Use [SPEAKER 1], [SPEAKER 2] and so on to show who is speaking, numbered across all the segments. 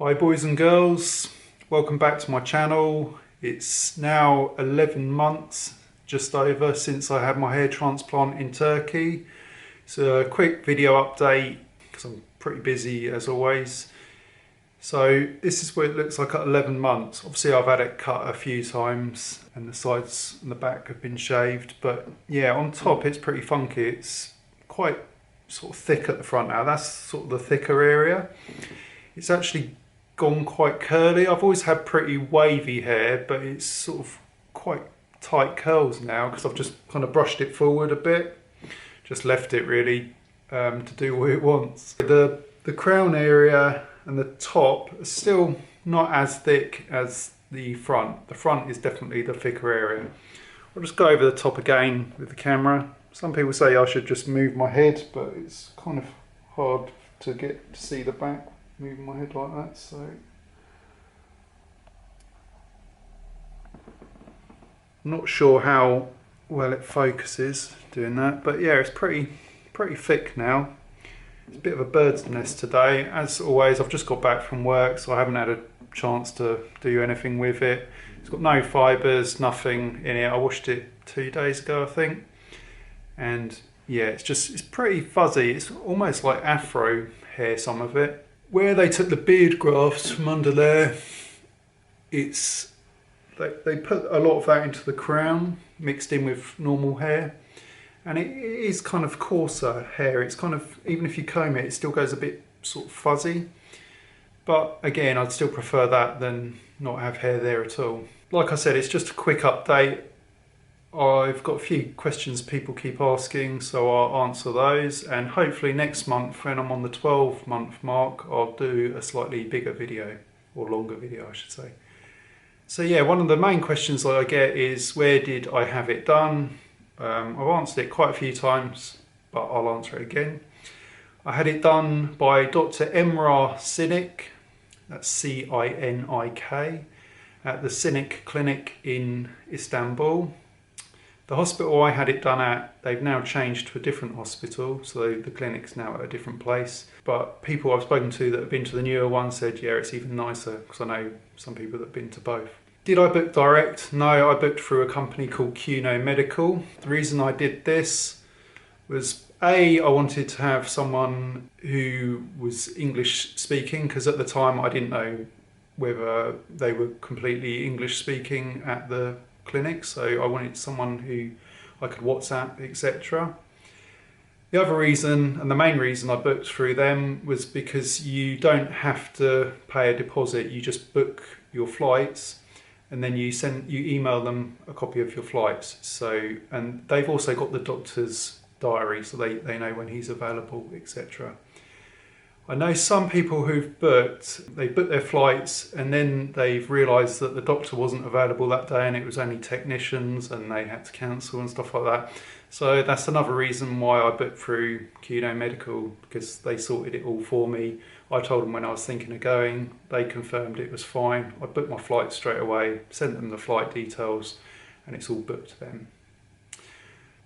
[SPEAKER 1] Hi boys and girls, welcome back to my channel. It's now 11 months, just over, since I had my hair transplant in Turkey. It's a quick video update because I'm pretty busy as always. So this is what it looks like at 11 months. Obviously I've had it cut a few times and the sides and the back have been shaved, but yeah, on top it's pretty funky. It's quite sort of thick at the front now. That's sort of the thicker area. It's actually gone quite curly. I've always had pretty wavy hair, but it's sort of quite tight curls now because I've just kind of brushed it forward a bit, just left it really to do what it wants. The crown area and the top are still not as thick as the front. The front is definitely the thicker area. I'll just go over the top again with the camera. Some people say I should just move my head, but it's kind of hard to get to see the back moving my head like that, so I'm not sure how well it focuses doing that, but yeah, it's pretty thick now. It's a bit of a bird's nest today. As always, I've just got back from work, so I haven't had a chance to do anything with it. It's got no fibres, nothing in it. I washed it 2 days ago, I think, and yeah, it's pretty fuzzy. It's almost like afro hair, some of it. Where they took the beard grafts from under there, they put a lot of that into the crown, mixed in with normal hair, and it is kind of coarser hair. It's kind of, even if you comb it, it still goes a bit sort of fuzzy. But again, I'd still prefer that than not have hair there at all. Like I said, it's just a quick update. I've got a few questions people keep asking, so I'll answer those, and hopefully next month, when I'm on the 12-month mark, I'll do a slightly bigger video, or longer video I should say. So yeah, one of the main questions that I get is, where did I have it done? I've answered it quite a few times, but I'll answer it again. I had it done by Dr Cinik, that's C-I-N-I-K, at the Cinik clinic in Istanbul. The hospital I had it done at, they've now changed to a different hospital, so the clinic's now at a different place. But people I've spoken to that have been to the newer one said, yeah, it's even nicer, because I know some people that have been to both. Did I book direct? No, I booked through a company called FUE Medical. The reason I did this was, I wanted to have someone who was English speaking, because at the time I didn't know whether they were completely English speaking at the clinic, so I wanted someone who I could WhatsApp, etc. The other reason, and the main reason I booked through them, was because you don't have to pay a deposit. You just book your flights and then you email them a copy of your flights. So, and they've also got the doctor's diary, so they know when he's available, etc. I know some people who've booked their flights and then they've realised that the doctor wasn't available that day and it was only technicians and they had to cancel and stuff like that. So that's another reason why I booked through FUE Medical, because they sorted it all for me. I told them when I was thinking of going, they confirmed it was fine. I booked my flight straight away, sent them the flight details, and it's all booked then.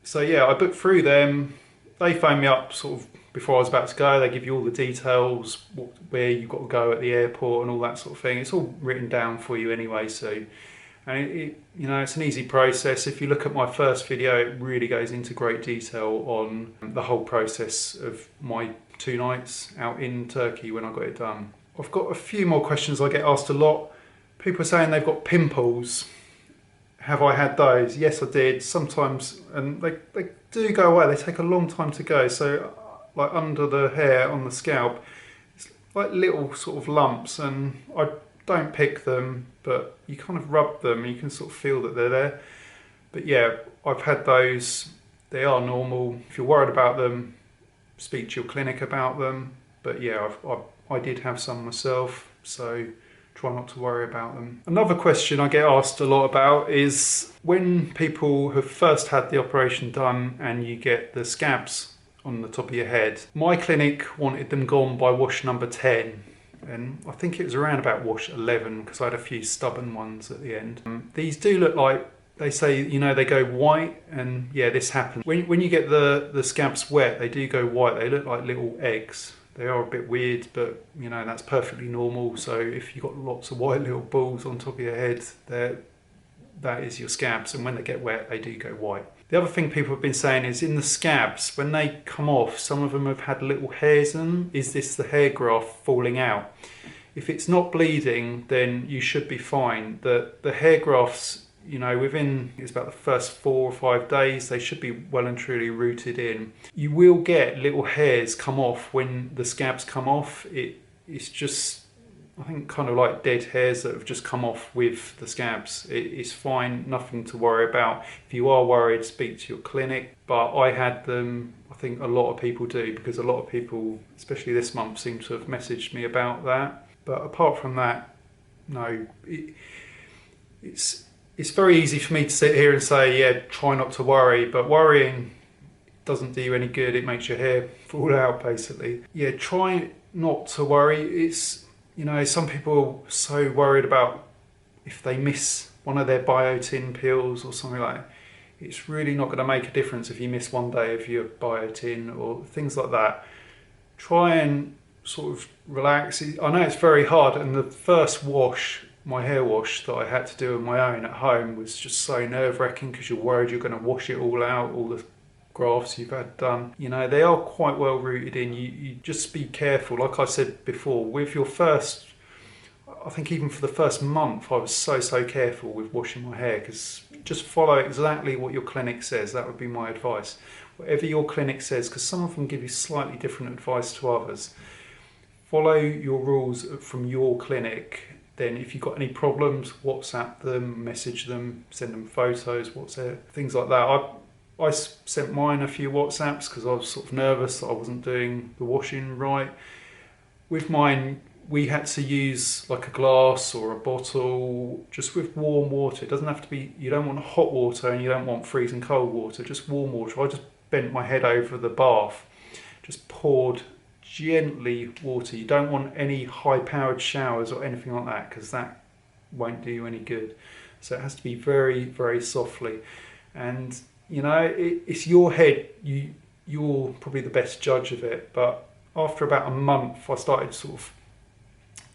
[SPEAKER 1] So yeah, I booked through them. They phoned me up sort of before I was about to go. They give you all the details, where you've got to go at the airport and all that sort of thing. It's all written down for you anyway, so, and you know, it's an easy process. If you look at my first video, it really goes into great detail on the whole process of my 2 nights out in Turkey when I got it done. I've got a few more questions I get asked a lot. People are saying they've got pimples. Have I had those? Yes, I did sometimes, and they do go away. They take a long time to go. So like under the hair on the scalp, it's like little sort of lumps, and I don't pick them, but you kind of rub them and you can sort of feel that they're there. But yeah, I've had those. They are normal. If you're worried about them, speak to your clinic about them. But yeah, I did have some myself, so try not to worry about them. Another question I get asked a lot about is when people have first had the operation done and you get the scabs on the top of your head. My clinic wanted them gone by wash number 10, and I think it was around about wash 11 because I had a few stubborn ones at the end. These do look like, they say, you know, they go white, and yeah, this happens. When you get the scabs wet, they do go white. They look like little eggs. They are a bit weird, but you know, that's perfectly normal. So if you've got lots of white little balls on top of your head, that is your scabs, and when they get wet, they do go white. The other thing people have been saying is in the scabs, when they come off, some of them have had little hairs in them. Is this the hair graft falling out? If it's not bleeding, then you should be fine. The hair grafts, you know, within, it's about the first 4 or 5 days, they should be well and truly rooted in. You will get little hairs come off when the scabs come off. It's just, I think, kind of like dead hairs that have just come off with the scabs. It's fine, nothing to worry about. If you are worried, speak to your clinic. But I had them, I think a lot of people do, because a lot of people, especially this month, seem to have messaged me about that. But apart from that, no, it's very easy for me to sit here and say, yeah, try not to worry, but worrying doesn't do you any good. It makes your hair fall out, basically. Yeah, try not to worry. It's, you know, some people are so worried about if they miss one of their biotin pills or something like that. It's really not going to make a difference if you miss one day of your biotin or things like that. Try and sort of relax. I know it's very hard, and the first wash, my hair wash that I had to do on my own at home, was just so nerve-wracking because you're worried you're going to wash it all out, all the grafts you've had done. You know, they are quite well rooted in. You just be careful. Like I said before, with your first, I think even for the first month, I was so careful with washing my hair, because just follow exactly what your clinic says. That would be my advice. Whatever your clinic says, because some of them give you slightly different advice to others. Follow your rules from your clinic. Then if you've got any problems, WhatsApp them, message them, send them photos, WhatsApp, things like that. I sent mine a few WhatsApps because I was sort of nervous that I wasn't doing the washing right. With mine, we had to use like a glass or a bottle, just with warm water. It doesn't have to be, you don't want hot water and you don't want freezing cold water, just warm water. I just bent my head over the bath, just poured gently water. You don't want any high-powered showers or anything like that, because that won't do you any good. So it has to be very softly. And you know, it's your head. You're probably the best judge of it. But after about a month, I started sort of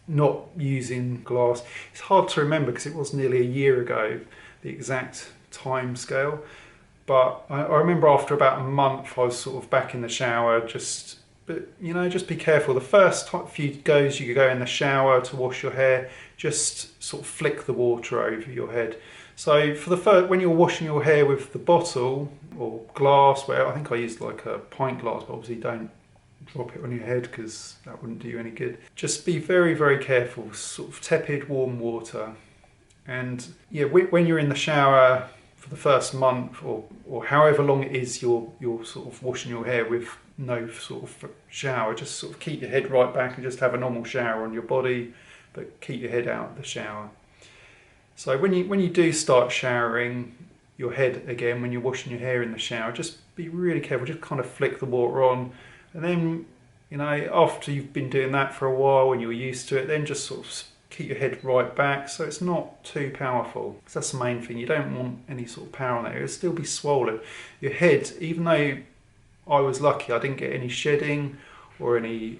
[SPEAKER 1] not using glass. It's hard to remember because it was nearly a year ago, the exact time scale. But I remember after about a month, I was sort of back in the shower, but you know, just be careful. The first few goes, you go in the shower to wash your hair, just sort of flick the water over your head. So for the first, when you're washing your hair with the bottle or glass, where I think I used like a pint glass, but obviously don't drop it on your head because that wouldn't do you any good. Just be very careful, sort of tepid warm water. And yeah, when you're in the shower for the first month or however long it is you're sort of washing your hair with no sort of shower, just sort of keep your head right back and just have a normal shower on your body, but keep your head out of the shower. So when you do start showering your head again, when you're washing your hair in the shower, just be really careful, just kind of flick the water on, and then, you know, after you've been doing that for a while and you're used to it, then just sort of keep your head right back so it's not too powerful, because that's the main thing. You don't want any sort of power on it. It'll still be swollen. Your head, even though I was lucky, I didn't get any shedding or any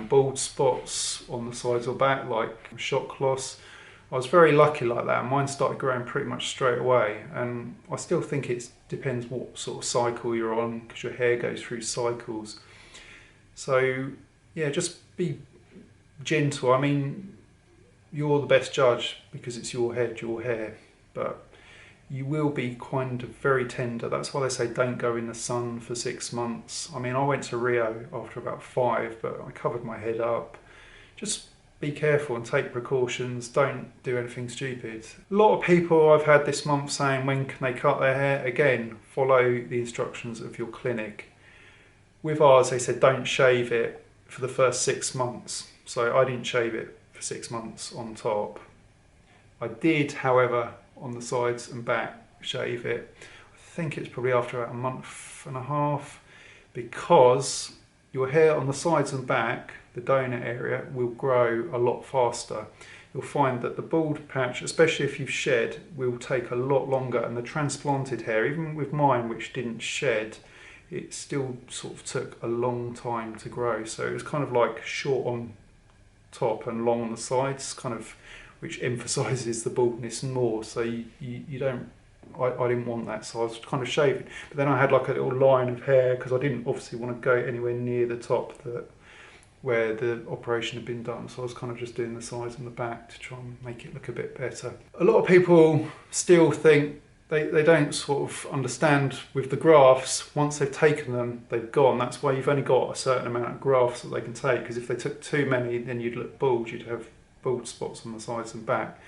[SPEAKER 1] bald spots on the sides or back like shock loss. I was very lucky like that. Mine started growing pretty much straight away, and I still think it depends what sort of cycle you're on, because your hair goes through cycles. So yeah, just be gentle. I mean, you're the best judge because it's your head, your hair, but you will be kind of very tender. That's why they say don't go in the sun for 6 months. I mean, I went to Rio after about 5, but I covered my head up. Just be careful and take precautions. Don't do anything stupid. A lot of people I've had this month saying when can they cut their hair. Again, follow the instructions of your clinic. With ours, they said don't shave it for the first 6 months. So I didn't shave it for 6 months on top. I did, however, on the sides and back, shave it. I think it's probably after about a month and a half, because your hair on the sides and back, the donor area, will grow a lot faster. You'll find that the bald patch, especially if you've shed, will take a lot longer, and the transplanted hair, even with mine which didn't shed, it still sort of took a long time to grow. So it was kind of like short on top and long on the sides, kind of, which emphasises the baldness more. So you don't, I didn't want that, so I was kind of shaving. But then I had like a little line of hair because I didn't obviously want to go anywhere near the top where the operation had been done. So I was kind of just doing the sides and the back to try and make it look a bit better. A lot of people still think they don't sort of understand with the grafts, once they've taken them, they've gone. That's why you've only got a certain amount of grafts that they can take, because if they took too many, then you'd look bald, you'd have bald spots on the sides and back.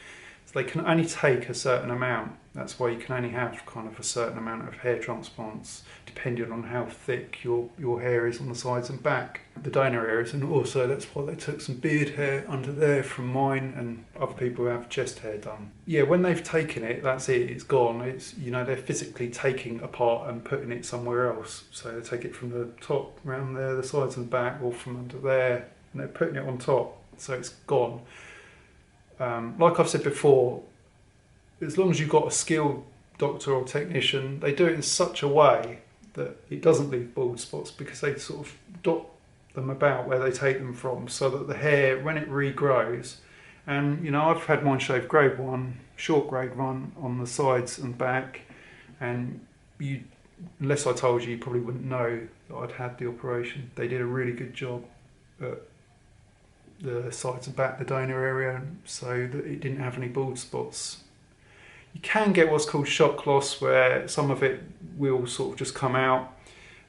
[SPEAKER 1] So they can only take a certain amount. That's why you can only have kind of a certain amount of hair transplants, depending on how thick your hair is on the sides and back, the donor areas. And also that's why they took some beard hair under there from mine, and other people who have chest hair done. Yeah, when they've taken it, that's it, it's gone. It's, you know, they're physically taking apart and putting it somewhere else. So they take it from the top around there, the sides and back, or from under there, and they're putting it on top, so it's gone. Like I've said before, as long as you've got a skilled doctor or technician, they do it in such a way that it doesn't leave bald spots, because they sort of dot them about where they take them from, so that the hair, when it regrows, and you know, I've had mine shaved grade 1, short grade 1 on the sides and back, and you, unless I told you, you probably wouldn't know that I'd had the operation. They did a really good job at the sides and back, the donor area, so that it didn't have any bald spots. You can get what's called shock loss, where some of it will sort of just come out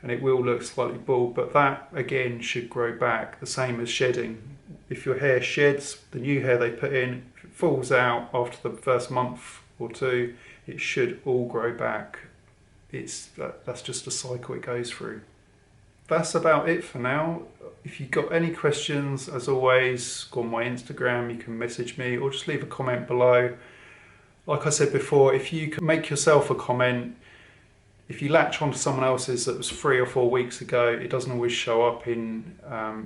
[SPEAKER 1] and it will look slightly bald, but that again should grow back, the same as shedding. If your hair sheds, the new hair they put in, if it falls out after the first month or two, it should all grow back. That's just a cycle it goes through. That's about it for now. If you've got any questions, as always, go on my Instagram, you can message me or just leave a comment below. Like I said before, if you can make yourself a comment, if you latch onto someone else's that was 3 or 4 weeks ago, it doesn't always show up in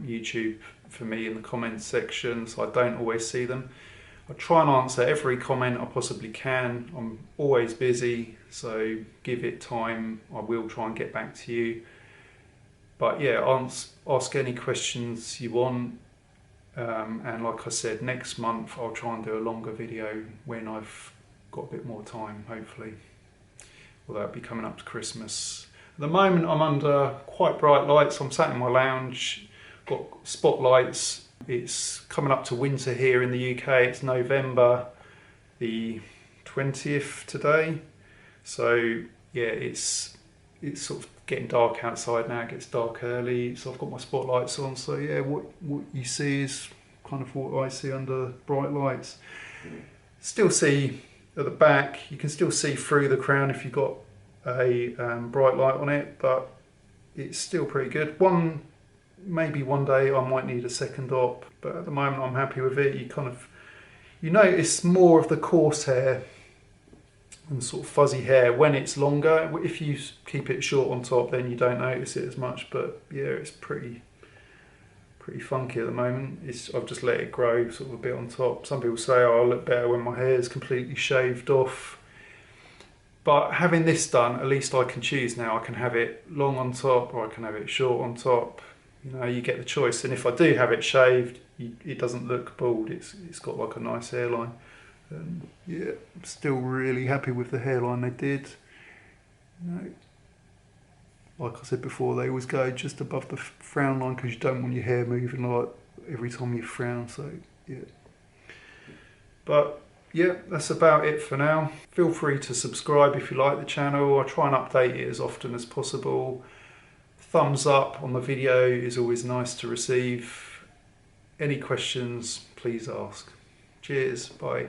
[SPEAKER 1] YouTube for me in the comments section, so I don't always see them. I try and answer every comment I possibly can. I'm always busy, so give it time. I will try and get back to you. But yeah, ask any questions you want. And like I said, next month I'll try and do a longer video when I've got a bit more time, hopefully. Well, that'll be coming up to Christmas. At the moment I'm under quite bright lights. I'm sat in my lounge, got spotlights. It's coming up to winter here in the UK. It's November the 20th today. So yeah, it's sort of getting dark outside now. It gets dark early, so I've got my spotlights on. So yeah, what you see is kind of what I see under bright lights. Still see at the back, you can still see through the crown if you've got a bright light on it, but it's still pretty good. Maybe one day I might need a second op, but at the moment I'm happy with it. You notice more of the coarse hair and sort of fuzzy hair when it's longer. If you keep it short on top, then you don't notice it as much, but yeah, it's pretty funky at the moment. I've just let it grow sort of a bit on top. Some people say, oh, I look better when my hair is completely shaved off. But having this done, at least I can choose now. I can have it long on top or I can have it short on top. You know, you get the choice. And if I do have it shaved, it doesn't look bald. It's got like a nice hairline. Yeah, I'm still really happy with the hairline they did. You know, like I said before, they always go just above the frown line because you don't want your hair moving like every time you frown. So yeah, but yeah, that's about it for now. Feel free to subscribe if you like the channel. I try and update it as often as possible. Thumbs up on the video is always nice to receive. Any questions, please ask. Cheers, bye.